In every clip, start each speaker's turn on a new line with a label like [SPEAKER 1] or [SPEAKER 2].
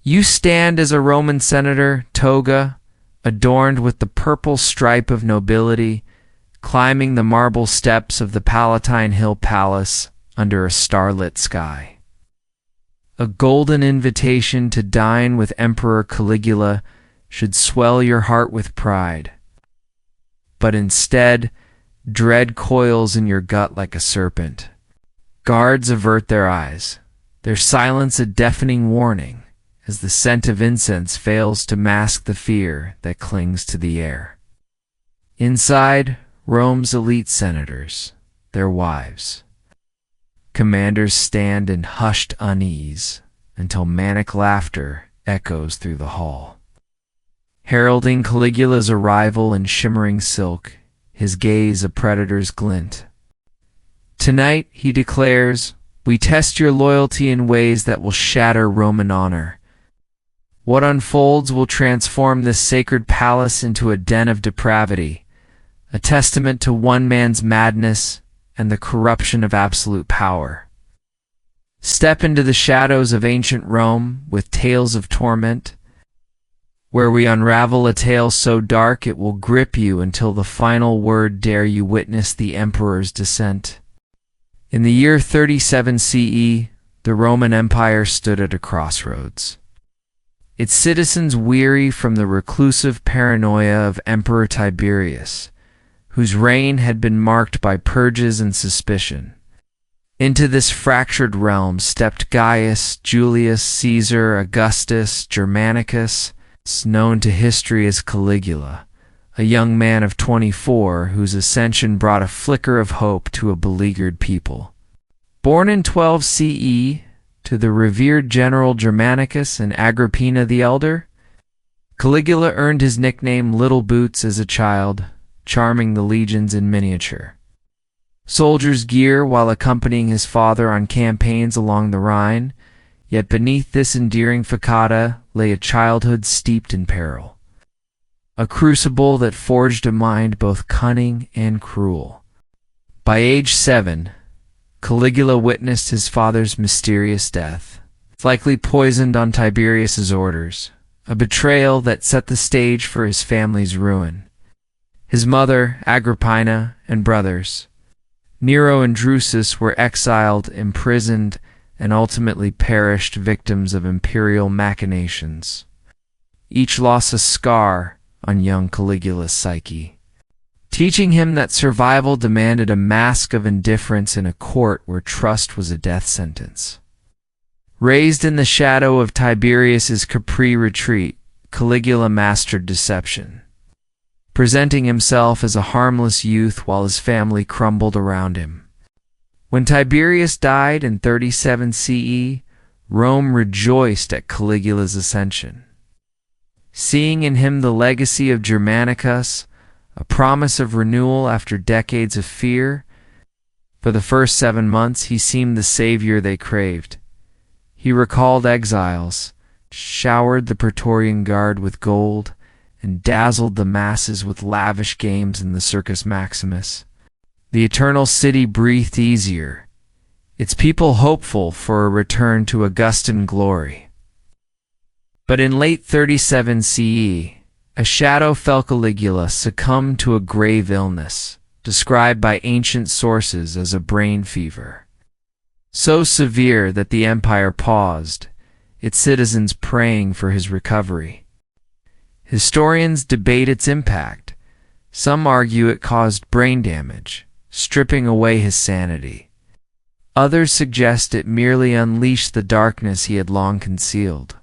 [SPEAKER 1] You stand as a Roman senator, toga, adorned with the purple stripe of nobility, climbing the marble steps of the Palatine Hill Palace under a starlit sky. A golden invitation to dine with Emperor Caligula should swell your heart with pride. But instead, dread coils in your gut like a serpent. Guards avert their eyes, their silence a deafening warning, as the scent of incense fails to mask the fear that clings to the air. Inside, Rome's elite senators, their wives. Commanders stand in hushed unease until manic laughter echoes through the hall. Heralding Caligula's arrival in shimmering silk, his gaze a predator's glint. Tonight, he declares, we test your loyalty in ways that will shatter Roman honor. What unfolds will transform this sacred palace into a den of depravity, a testament to one man's madness and the corruption of absolute power. Step into the shadows of ancient Rome with tales of torment, where we unravel a tale so dark it will grip you until the final word dare you witness the emperor's descent. In the year 37 CE, the Roman Empire stood at a crossroads. Its citizens weary from the reclusive paranoia of Emperor Tiberius, whose reign had been marked by purges and suspicion. Into this fractured realm stepped Gaius, Julius, Caesar, Augustus, Germanicus, known to history as Caligula, a young man of 24 whose ascension brought a flicker of hope to a beleaguered people. Born in 12 CE to the revered general Germanicus and Agrippina the Elder, Caligula earned his nickname Little Boots as a child, charming the legions in miniature. Soldier's gear while accompanying his father on campaigns along the Rhine, yet beneath this endearing facade lay a childhood steeped in peril. A crucible that forged a mind both cunning and cruel. By age 7, Caligula witnessed his father's mysterious death, likely poisoned on Tiberius's orders, a betrayal that set the stage for his family's ruin. His mother, Agrippina, and brothers, Nero and Drusus, were exiled, imprisoned, and ultimately perished victims of imperial machinations. Each lost a scar on young Caligula's psyche, teaching him that survival demanded a mask of indifference in a court where trust was a death sentence. Raised in the shadow of Tiberius's Capri retreat, Caligula mastered deception, presenting himself as a harmless youth while his family crumbled around him. When Tiberius died in 37 CE, Rome rejoiced at Caligula's ascension, seeing in him the legacy of Germanicus, a promise of renewal after decades of fear. For the first 7 months, he seemed the savior they craved. He recalled exiles, showered the Praetorian Guard with gold, and dazzled the masses with lavish games in the Circus Maximus. The Eternal City breathed easier, its people hopeful for a return to Augustan glory. But in late 37 CE, a shadow fell. Caligula succumbed to a grave illness, described by ancient sources as a brain fever, so severe that the empire paused, its citizens praying for his recovery. Historians debate its impact. Some argue it caused brain damage, stripping away his sanity. Others suggest it merely unleashed the darkness he had long concealed.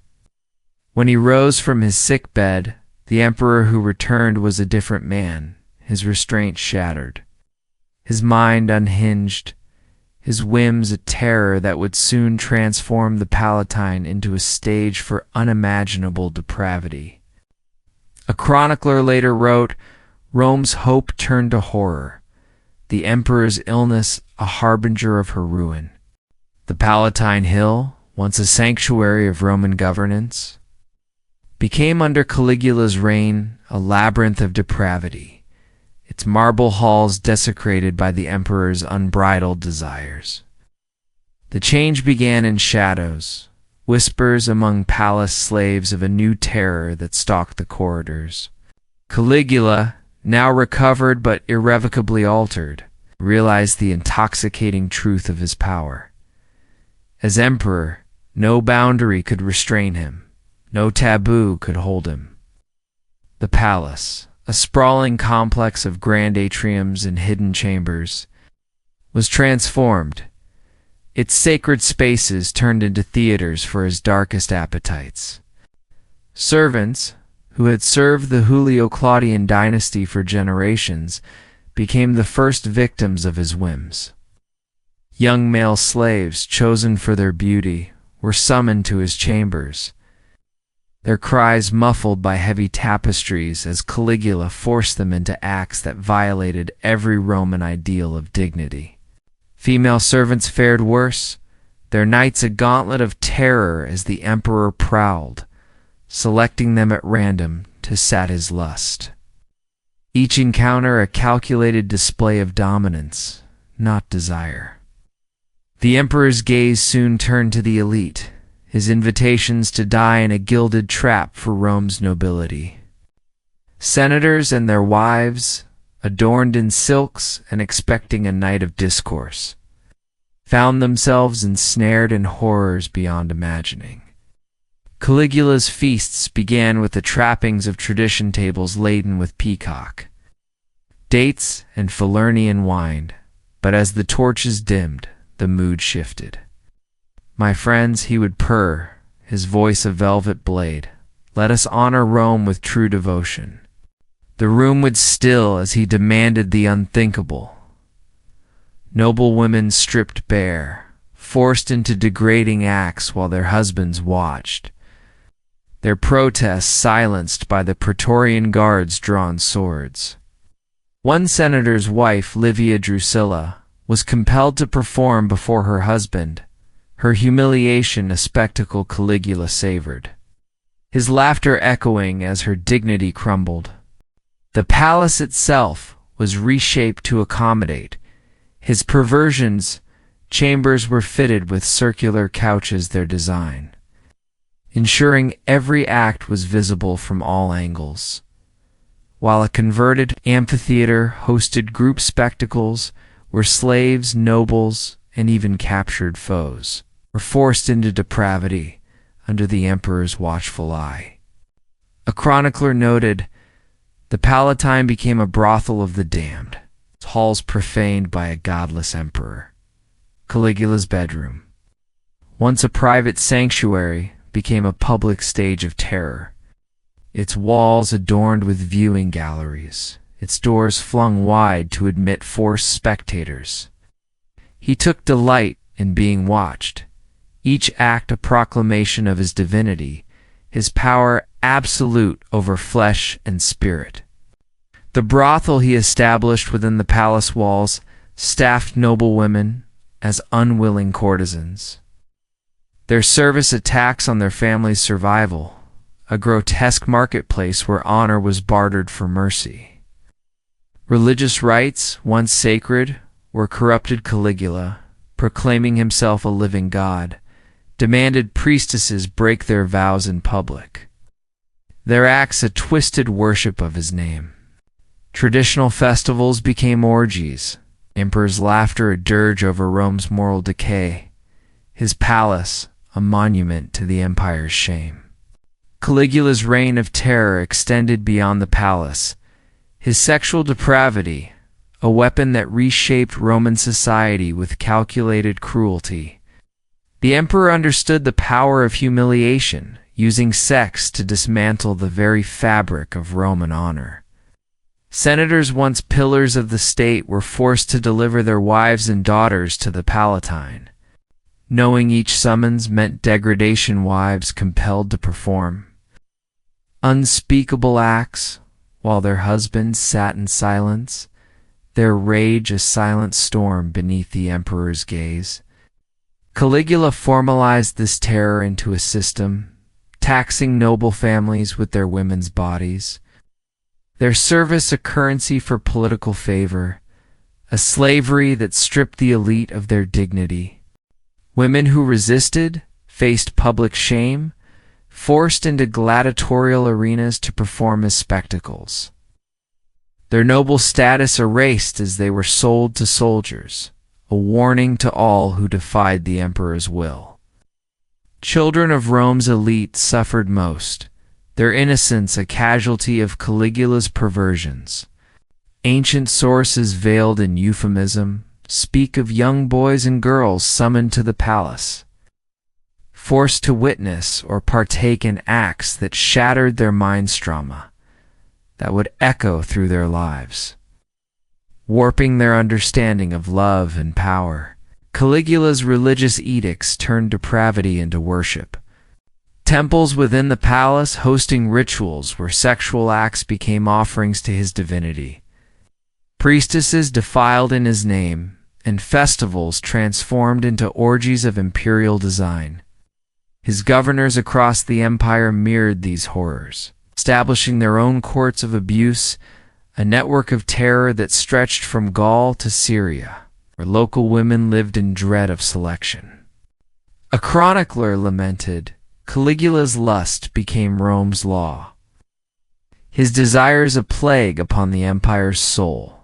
[SPEAKER 1] When he rose from his sick bed, the emperor who returned was a different man, his restraint shattered, his mind unhinged, his whims a terror that would soon transform the Palatine into a stage for unimaginable depravity. A chronicler later wrote, Rome's hope turned to horror, the emperor's illness a harbinger of her ruin. The Palatine Hill, once a sanctuary of Roman governance, became under Caligula's reign a labyrinth of depravity, its marble halls desecrated by the emperor's unbridled desires. The change began in shadows, whispers among palace slaves of a new terror that stalked the corridors. Caligula, now recovered but irrevocably altered, realized the intoxicating truth of his power. As emperor, no boundary could restrain him, no taboo could hold him. The palace, a sprawling complex of grand atriums and hidden chambers, was transformed, its sacred spaces turned into theaters for his darkest appetites. Servants, who had served the Julio-Claudian dynasty for generations, became the first victims of his whims. Young male slaves, chosen for their beauty, were summoned to his chambers, their cries muffled by heavy tapestries as Caligula forced them into acts that violated every Roman ideal of dignity. Female servants fared worse, their knights a gauntlet of terror as the emperor prowled, selecting them at random to sat his lust. Each encounter a calculated display of dominance, not desire. The emperor's gaze soon turned to the elite, his invitations to die in a gilded trap for Rome's nobility. Senators and their wives, adorned in silks and expecting a night of discourse, found themselves ensnared in horrors beyond imagining. Caligula's feasts began with the trappings of tradition tables laden with peacock, dates, and Falernian wine, but as the torches dimmed, the mood shifted. "My friends," he would purr, his voice a velvet blade, "let us honor Rome with true devotion." The room would still as he demanded the unthinkable. Noble women stripped bare, forced into degrading acts while their husbands watched, their protests silenced by the Praetorian Guards' drawn swords. One senator's wife, Livia Drusilla, was compelled to perform before her husband, her humiliation a spectacle Caligula savored, his laughter echoing as her dignity crumbled. The palace itself was reshaped to accommodate his perversions. Chambers were fitted with circular couches their design, ensuring every act was visible from all angles, while a converted amphitheater hosted group spectacles where slaves, nobles, and even captured foes were forced into depravity under the emperor's watchful eye. A chronicler noted, "The Palatine became a brothel of the damned, its halls profaned by a godless emperor." Caligula's bedroom, once a private sanctuary, became a public stage of terror, its walls adorned with viewing galleries, its doors flung wide to admit forced spectators. He took delight in being watched, each act a proclamation of his divinity, his power absolute over flesh and spirit. The brothel he established within the palace walls staffed noble women as unwilling courtesans, their service a tax on their family's survival, a grotesque marketplace where honor was bartered for mercy. Religious rites, once sacred, were corrupted. Caligula, proclaiming himself a living god, demanded priestesses break their vows in public, their acts a twisted worship of his name. Traditional festivals became orgies, emperor's laughter a dirge over Rome's moral decay, his palace a monument to the empire's shame. Caligula's reign of terror extended beyond the palace, his sexual depravity, a weapon that reshaped Roman society with calculated cruelty. The emperor understood the power of humiliation, using sex to dismantle the very fabric of Roman honor. Senators, once pillars of the state, were forced to deliver their wives and daughters to the Palatine, knowing each summons meant degradation. Wives compelled to perform unspeakable acts while their husbands sat in silence, their rage a silent storm beneath the emperor's gaze. Caligula formalized this terror into a system, taxing noble families with their women's bodies, their service a currency for political favor, a slavery that stripped the elite of their dignity. Women who resisted faced public shame, forced into gladiatorial arenas to perform as spectacles. Their noble status erased as they were sold to soldiers, a warning to all who defied the emperor's will. Children of Rome's elite suffered most, their innocence a casualty of Caligula's perversions. Ancient sources veiled in euphemism speak of young boys and girls summoned to the palace, forced to witness or partake in acts that shattered their mindstrama, that would echo through their lives, warping their understanding of love and power. Caligula's religious edicts turned depravity into worship. Temples within the palace hosting rituals where sexual acts became offerings to his divinity. Priestesses defiled in his name, and festivals transformed into orgies of imperial design. His governors across the empire mirrored these horrors, establishing their own courts of abuse, a network of terror that stretched from Gaul to Syria, where local women lived in dread of selection. A chronicler lamented, Caligula's lust became Rome's law, his desires a plague upon the empire's soul.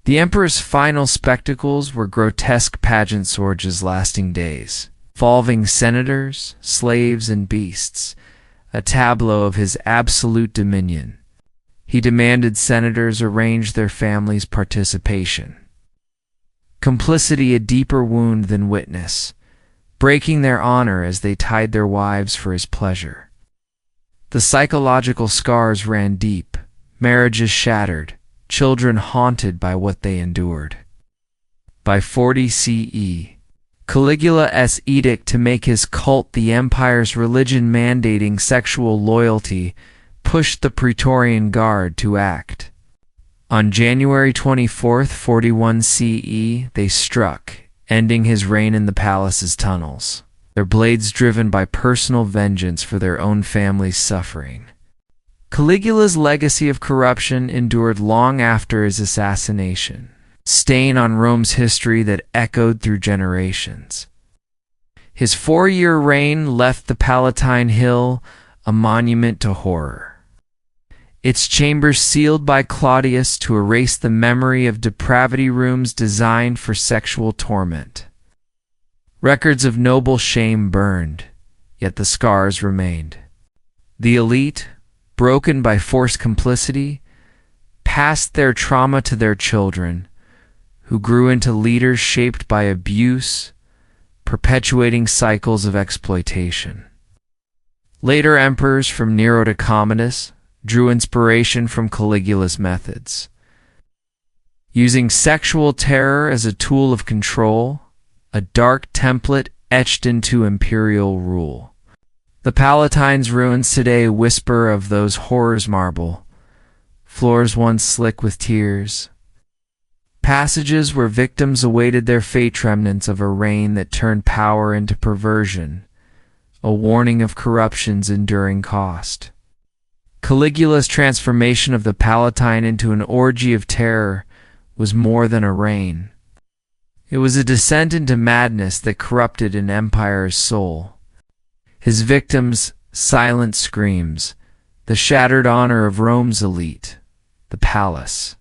[SPEAKER 1] The emperor's final spectacles were grotesque pageant orgies lasting days, involving senators, slaves, and beasts, a tableau of his absolute dominion. He demanded senators arrange their families' participation. Complicity a deeper wound than witness, breaking their honor as they tied their wives for his pleasure. The psychological scars ran deep, marriages shattered, children haunted by what they endured. By 40 CE, Caligula's edict to make his cult the empire's religion mandating sexual loyalty pushed the Praetorian Guard to act. On January 24, 41 CE, they struck, ending his reign in the palace's tunnels, their blades driven by personal vengeance for their own family's suffering. Caligula's legacy of corruption endured long after his assassination, stain on Rome's history that echoed through generations. His 4-year reign left the Palatine Hill a monument to horror, its chambers sealed by Claudius to erase the memory of depravity rooms designed for sexual torment. Records of noble shame burned, yet the scars remained. The elite, broken by forced complicity, passed their trauma to their children, who grew into leaders shaped by abuse, perpetuating cycles of exploitation. Later emperors from Nero to Commodus drew inspiration from Caligula's methods. Using sexual terror as a tool of control, a dark template etched into imperial rule. The Palatine's ruins today whisper of those horrors marble, floors once slick with tears, passages where victims awaited their fate, remnants of a reign that turned power into perversion, a warning of corruption's enduring cost. Caligula's transformation of the Palatine into an orgy of terror was more than a reign. It was a descent into madness that corrupted an empire's soul. His victims' silent screams, the shattered honor of Rome's elite, the palace.